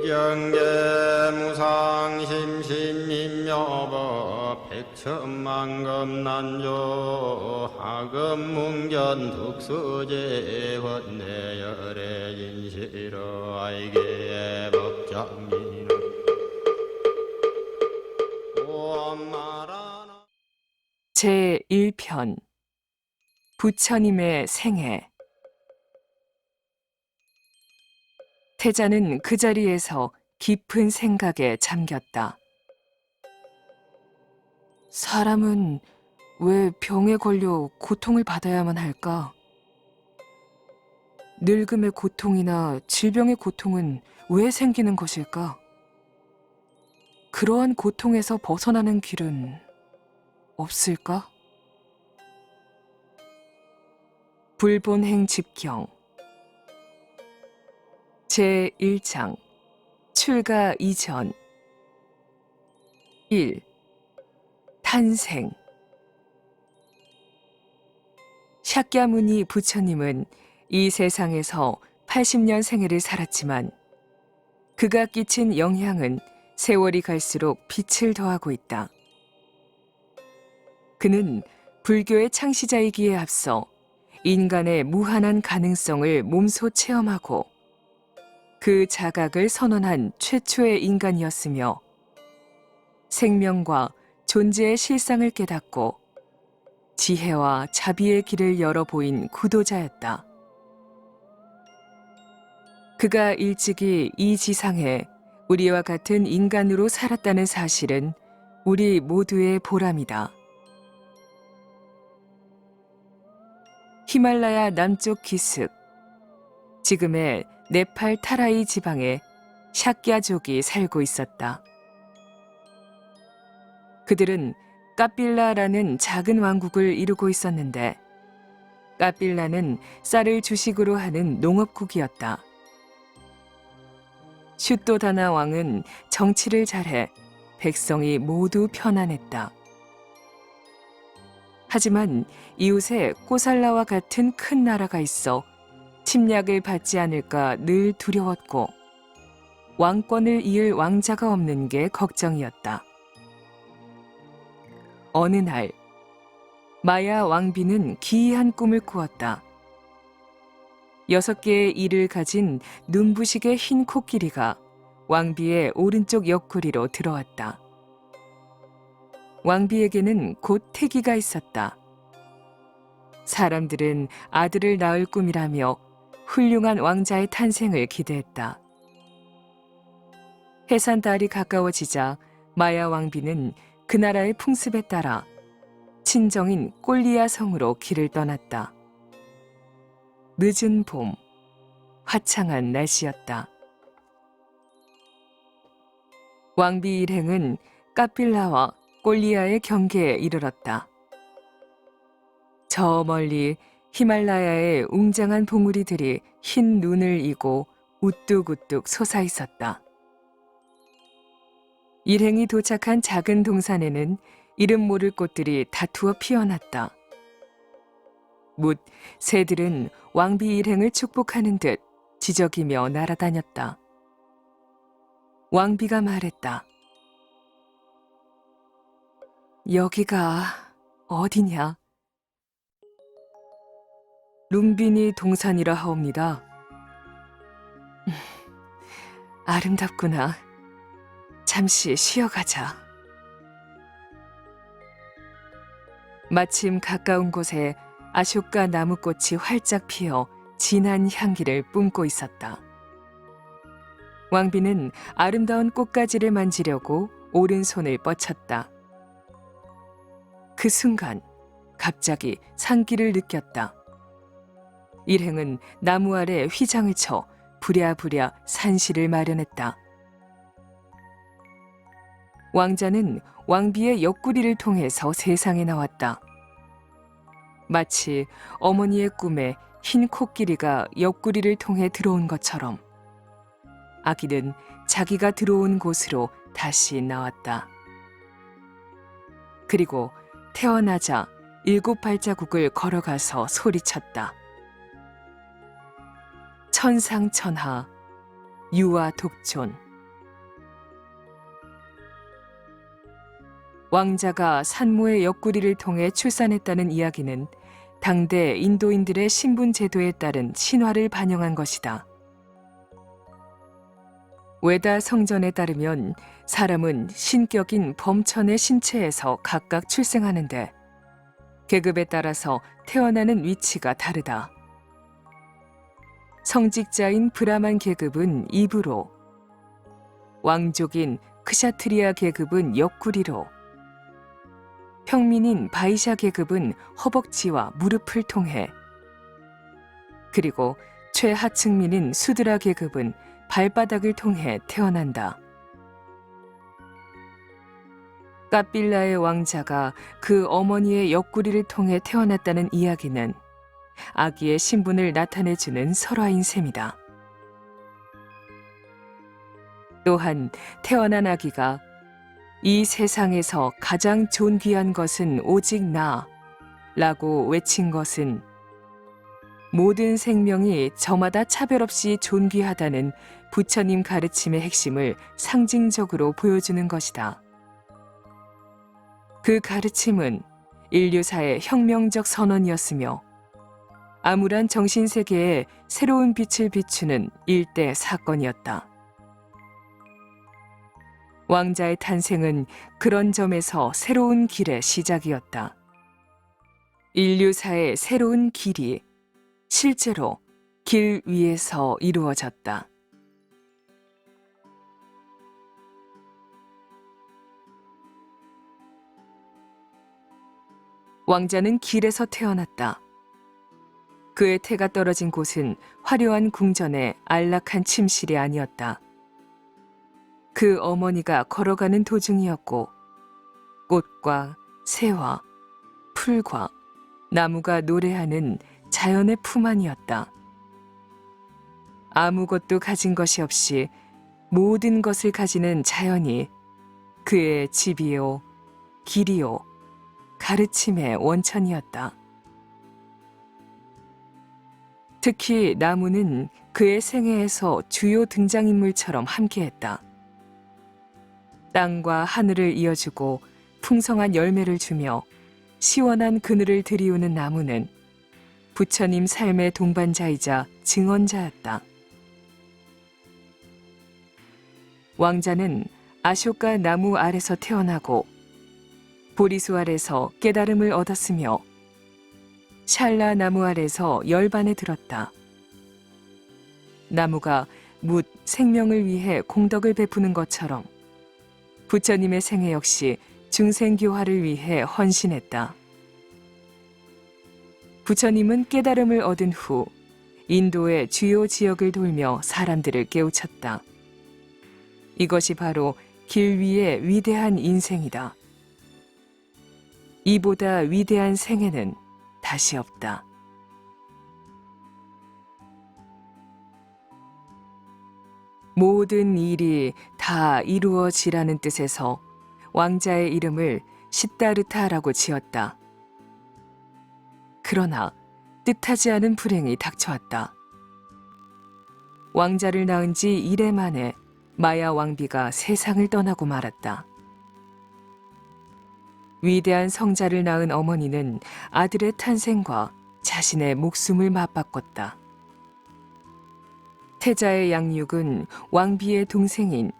경계 무상심신임묘법 백천만금난조 하금문견 득수제 헌내열의 인시로 아이게 법장민은 오엄마라나 제1편 부처님의 생애. 태자는 그 자리에서 깊은 생각에 잠겼다. 사람은 왜 병에 걸려 고통을 받아야만 할까? 늙음의 고통이나 질병의 고통은 왜 생기는 것일까? 그러한 고통에서 벗어나는 길은 없을까? 불본행 집경 제1장 출가 이전 1. 탄생. 샤꺄무니 부처님은 이 세상에서 80년 생애를 살았지만 그가 끼친 영향은 세월이 갈수록 빛을 더하고 있다. 그는 불교의 창시자이기에 앞서 인간의 무한한 가능성을 몸소 체험하고 그 자각을 선언한 최초의 인간이었으며 생명과 존재의 실상을 깨닫고 지혜와 자비의 길을 열어 보인 구도자였다. 그가 일찍이 이 지상에 우리와 같은 인간으로 살았다는 사실은 우리 모두의 보람이다. 히말라야 남쪽 기슭, 지금의 네팔 타라이 지방에 샤꺄족이 살고 있었다. 그들은 까빌라라는 작은 왕국을 이루고 있었는데 까빌라는 쌀을 주식으로 하는 농업국이었다. 슈토다나 왕은 정치를 잘해 백성이 모두 편안했다. 하지만 이웃에 꼬살라와 같은 큰 나라가 있어 침략을 받지 않을까 늘 두려웠고 왕권을 이을 왕자가 없는 게 걱정이었다. 어느 날 마야 왕비는 기이한 꿈을 꾸었다. 6개의 이를 가진 눈부시게 흰 코끼리가 왕비의 오른쪽 옆구리로 들어왔다. 왕비에게는 곧 태기가 있었다. 사람들은 아들을 낳을 꿈이라며 훌륭한 왕자의 탄생을 기대했다. 해산달이 가까워지자 마야 왕비는 그 나라의 풍습에 따라 친정인 꼴리아 성으로 길을 떠났다. 늦은 봄, 화창한 날씨였다. 왕비 일행은 까빌라와 꼴리아의 경계에 이르렀다. 저 멀리 히말라야의 웅장한 봉우리들이 흰 눈을 이고 우뚝우뚝 솟아 있었다. 일행이 도착한 작은 동산에는 이름 모를 꽃들이 다투어 피어났다. 뭇 새들은 왕비 일행을 축복하는 듯 지저귀며 날아다녔다. 왕비가 말했다. 여기가 어디냐? 룸비니 동산이라 하옵니다. 아름답구나. 잠시 쉬어가자. 마침 가까운 곳에 아쇼카 나무꽃이 활짝 피어 진한 향기를 뿜고 있었다. 왕비는 아름다운 꽃가지를 만지려고 오른손을 뻗쳤다. 그 순간 갑자기 상기를 느꼈다. 일행은 나무 아래 휘장을 쳐 부랴부랴 산실을 마련했다. 왕자는 왕비의 옆구리를 통해서 세상에 나왔다. 마치 어머니의 꿈에 흰 코끼리가 옆구리를 통해 들어온 것처럼 아기는 자기가 들어온 곳으로 다시 나왔다. 그리고 태어나자 7발자국을 걸어가서 소리쳤다. 천상천하, 유아독존. 왕자가 산모의 옆구리를 통해 출산했다는 이야기는 당대 인도인들의 신분 제도에 따른 신화를 반영한 것이다. 웨다 성전에 따르면 사람은 신격인 범천의 신체에서 각각 출생하는데 계급에 따라서 태어나는 위치가 다르다. 성직자인 브라만 계급은 입으로, 왕족인 크샤트리아 계급은 옆구리로, 평민인 바이샤 계급은 허벅지와 무릎을 통해, 그리고 최하층민인 수드라 계급은 발바닥을 통해 태어난다. 까빌라의 왕자가 그 어머니의 옆구리를 통해 태어났다는 이야기는 아기의 신분을 나타내주는 설화인 셈이다. 또한 태어난 아기가 이 세상에서 가장 존귀한 것은 오직 나라고 외친 것은 모든 생명이 저마다 차별 없이 존귀하다는 부처님 가르침의 핵심을 상징적으로 보여주는 것이다. 그 가르침은 인류사의 혁명적 선언이었으며 암울한 정신세계에 새로운 빛을 비추는 일대 사건이었다. 왕자의 탄생은 그런 점에서 새로운 길의 시작이었다. 인류사의 새로운 길이 실제로 길 위에서 이루어졌다. 왕자는 길에서 태어났다. 그의 태가 떨어진 곳은 화려한 궁전의 안락한 침실이 아니었다. 그 어머니가 걸어가는 도중이었고 꽃과 새와 풀과 나무가 노래하는 자연의 품 안이었다. 아무것도 가진 것이 없이 모든 것을 가지는 자연이 그의 집이요, 길이요, 가르침의 원천이었다. 특히 나무는 그의 생애에서 주요 등장인물처럼 함께했다. 땅과 하늘을 이어주고 풍성한 열매를 주며 시원한 그늘을 들이우는 나무는 부처님 삶의 동반자이자 증언자였다. 왕자는 아쇼카 나무 아래서 태어나고 보리수 아래서 깨달음을 얻었으며 샬라 나무 아래서 열반에 들었다. 나무가 묻 생명을 위해 공덕을 베푸는 것처럼 부처님의 생애 역시 중생교화를 위해 헌신했다. 부처님은 깨달음을 얻은 후 인도의 주요 지역을 돌며 사람들을 깨우쳤다. 이것이 바로 길 위의 위대한 인생이다. 이보다 위대한 생애는 다시 없다. 모든 일이 다 이루어지라는 뜻에서 왕자의 이름을 시다르타라고 지었다. 그러나 뜻하지 않은 불행이 닥쳐왔다. 왕자를 낳은 지 이래 만에 마야 왕비가 세상을 떠나고 말았다. 위대한 성자를 낳은 어머니는 아들의 탄생과 자신의 목숨을 맞바꿨다. 태자의 양육은 왕비의 동생인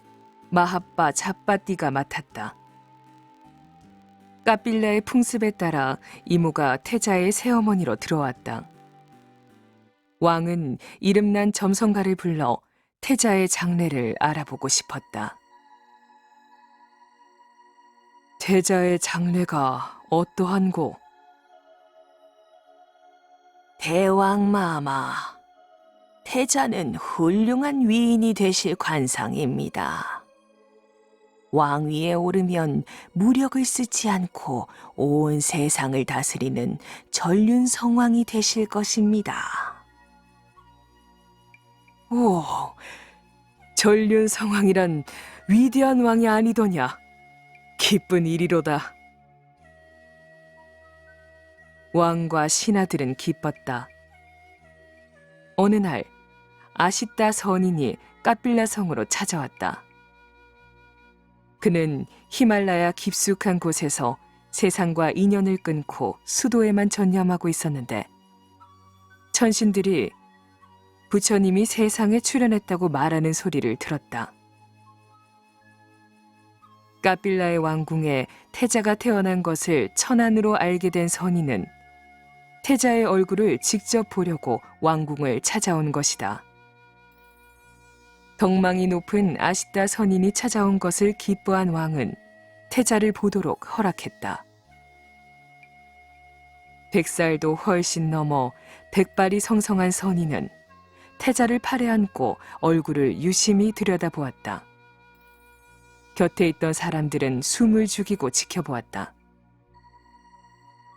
마하빠 잡바띠가 맡았다. 까빌라의 풍습에 따라 이모가 태자의 새어머니로 들어왔다. 왕은 이름난 점성가를 불러 태자의 장래를 알아보고 싶었다. 태자의 장래가 어떠한고? 대왕마마, 태자는 훌륭한 위인이 되실 관상입니다. 왕위에 오르면 무력을 쓰지 않고 온 세상을 다스리는 전륜성왕이 되실 것입니다. 오, 전륜성왕이란 위대한 왕이 아니더냐? 기쁜 일이로다. 왕과 신하들은 기뻤다. 어느 날 아시따 선인이 까빌라 성으로 찾아왔다. 그는 히말라야 깊숙한 곳에서 세상과 인연을 끊고 수도에만 전념하고 있었는데 천신들이 부처님이 세상에 출현했다고 말하는 소리를 들었다. 까빌라의 왕궁에 태자가 태어난 것을 천안으로 알게 된 선인은 태자의 얼굴을 직접 보려고 왕궁을 찾아온 것이다. 덕망이 높은 아시타 선인이 찾아온 것을 기뻐한 왕은 태자를 보도록 허락했다. 100살도 훨씬 넘어 백발이 성성한 선인은 태자를 팔에 안고 얼굴을 유심히 들여다보았다. 곁에 있던 사람들은 숨을 죽이고 지켜보았다.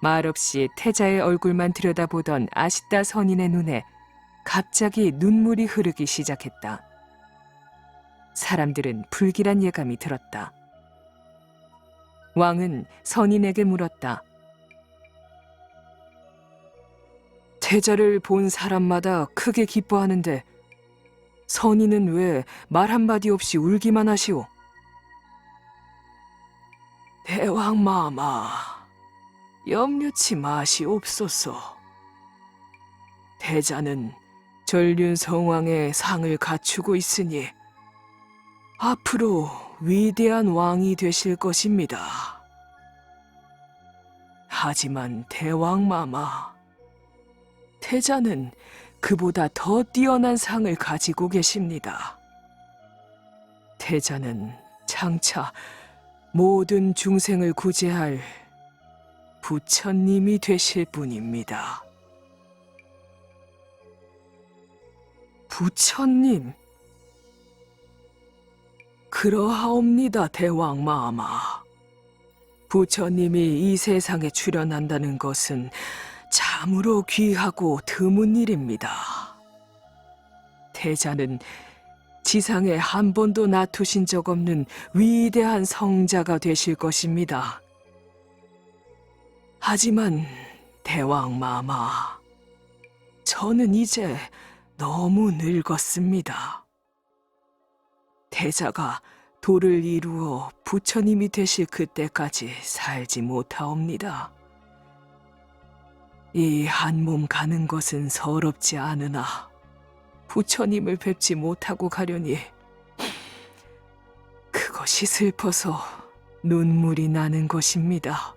말없이 태자의 얼굴만 들여다보던 아시타 선인의 눈에 갑자기 눈물이 흐르기 시작했다. 사람들은 불길한 예감이 들었다. 왕은 선인에게 물었다. 태자를 본 사람마다 크게 기뻐하는데 선인은 왜 말 한마디 없이 울기만 하시오? 대왕마마, 염려치 마시옵소서. 태자는 전륜성왕의 상을 갖추고 있으니 앞으로 위대한 왕이 되실 것입니다. 하지만 대왕마마, 태자는 그보다 더 뛰어난 상을 가지고 계십니다. 태자는 장차 모든 중생을 구제할 부처님이 되실 분입니다. 부처님? 그러하옵니다, 대왕마마. 부처님이 이 세상에 출현한다는 것은 참으로 귀하고 드문 일입니다. 태자는 지상에 한 번도 나투신 적 없는 위대한 성자가 되실 것입니다. 하지만 대왕마마, 저는 이제 너무 늙었습니다. 태자가 도를 이루어 부처님이 되실 그때까지 살지 못하옵니다. 이 한 몸 가는 것은 서럽지 않으나 부처님을 뵙지 못하고 가려니 그것이 슬퍼서 눈물이 나는 것입니다.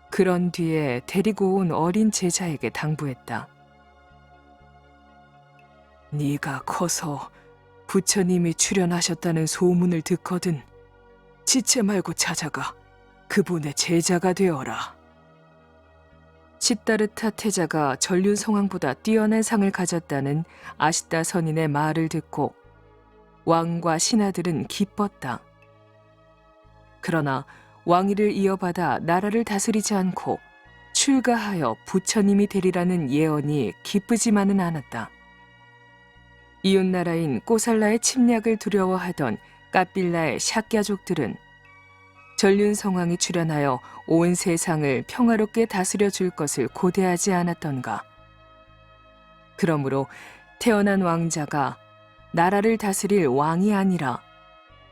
그런 뒤에 데리고 온 어린 제자에게 당부했다. 네가 커서 부처님이 출현하셨다는 소문을 듣거든 지체 말고 찾아가 그분의 제자가 되어라. 시다르타 태자가 전륜성왕보다 뛰어난 상을 가졌다는 아시타 선인의 말을 듣고 왕과 신하들은 기뻤다. 그러나 왕위를 이어받아 나라를 다스리지 않고 출가하여 부처님이 되리라는 예언이 기쁘지만은 않았다. 이웃나라인 꼬살라의 침략을 두려워하던 까빌라의 샤꺄족들은 전륜성왕이 출현하여 온 세상을 평화롭게 다스려 줄 것을 고대하지 않았던가. 그러므로 태어난 왕자가 나라를 다스릴 왕이 아니라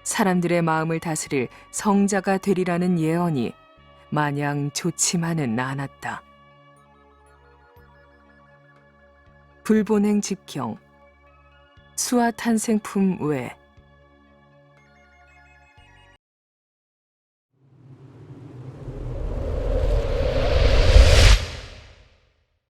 사람들의 마음을 다스릴 성자가 되리라는 예언이 마냥 좋지만은 않았다. 불본행 집경 수화탄생품 외